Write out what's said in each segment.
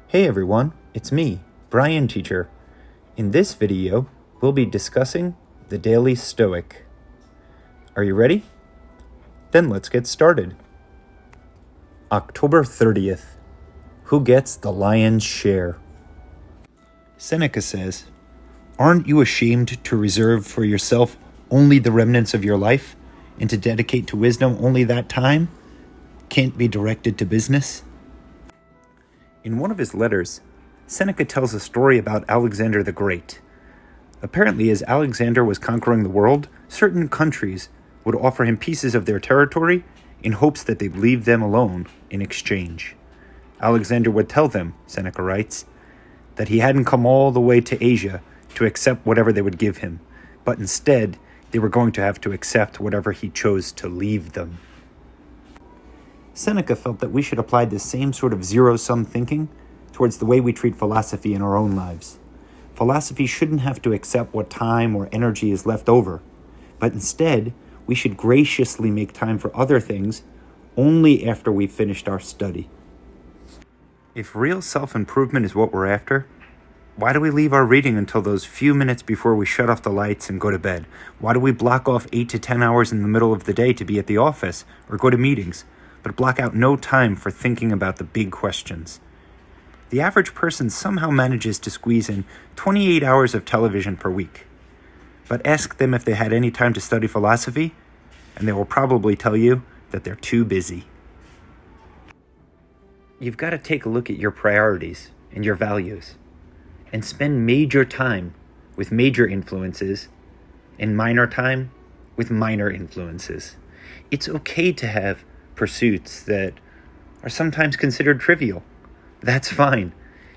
Hey everyone, it's me, Brian Teacher. In this video, we'll be discussing the Daily Stoic. Are you ready? Then let's get started. October 30th. Who gets the lion's share? Seneca says, "Aren't you ashamed to reserve for yourself only the remnants of your life, and to dedicate to wisdom only that time can't be directed to business?" In one of his letters, Seneca tells a story about Alexander the Great. Apparently, as Alexander was conquering the world, certain countries would offer him pieces of their territory in hopes that they'd leave them alone in exchange. Alexander would tell them, Seneca writes, that he hadn't come all the way to Asia to accept whatever they would give him, but instead they were going to have to accept whatever he chose to leave them. Seneca felt that we should apply this same sort of zero-sum thinking towards the way we treat philosophy in our own lives. Philosophy shouldn't have to accept what time or energy is left over, but instead, we should graciously make time for other things only after we've finished our study. If real self-improvement is what we're after, why do we leave our reading until those few minutes before we shut off the lights and go to bed? Why do we block off 8 to 10 hours in the middle of the day to be at the office or go to meetings, but block out no time for thinking about the big questions? The average person somehow manages to squeeze in 28 hours of television per week. But ask them if they had any time to study philosophy, and they will probably tell you that they're too busy. You've got to take a look at your priorities and your values, and spend major time with major influences and minor time with minor influences. It's okay to have pursuits that are sometimes considered trivial. That's fine.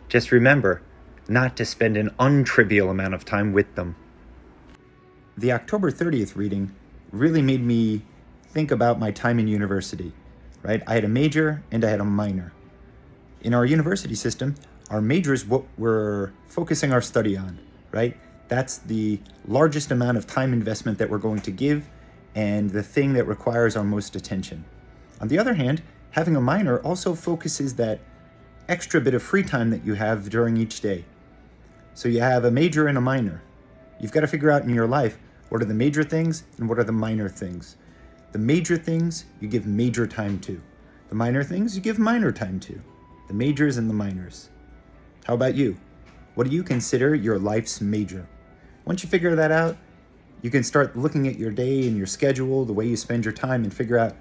Just remember not to spend an untrivial amount of time with them. The October 30th reading really made me think about my time in university, right? I had a major and I had a minor. In our university system, our major is what we're focusing our study on, right? That's the largest amount of time investment that we're going to give and the thing that requires our most attention. On the other hand, having a minor also focuses that extra bit of free time that you have during each day. So you have a major and a minor. You've got to figure out in your life, what are the major things and what are the minor things? The major things you give major time to. The minor things you give minor time to. The majors and the minors. How about you? What do you consider your life's major? Once you figure that out, you can start looking at your day and your schedule, the way you spend your time, and figure out,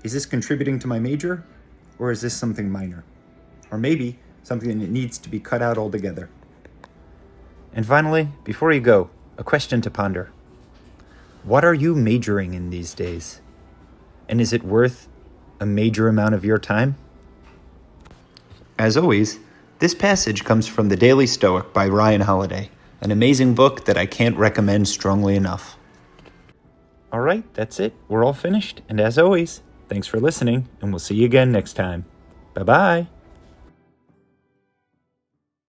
is this contributing to my major, or is this something minor? Or maybe something that needs to be cut out altogether. And finally, before you go, a question to ponder. What are you majoring in these days? And is it worth a major amount of your time? As always, this passage comes from the Daily Stoic by Ryan Holiday, an amazing book that I can't recommend strongly enough. All right, that's it. We're all finished. And as always, thanks for listening, and we'll see you again next time. Bye-bye.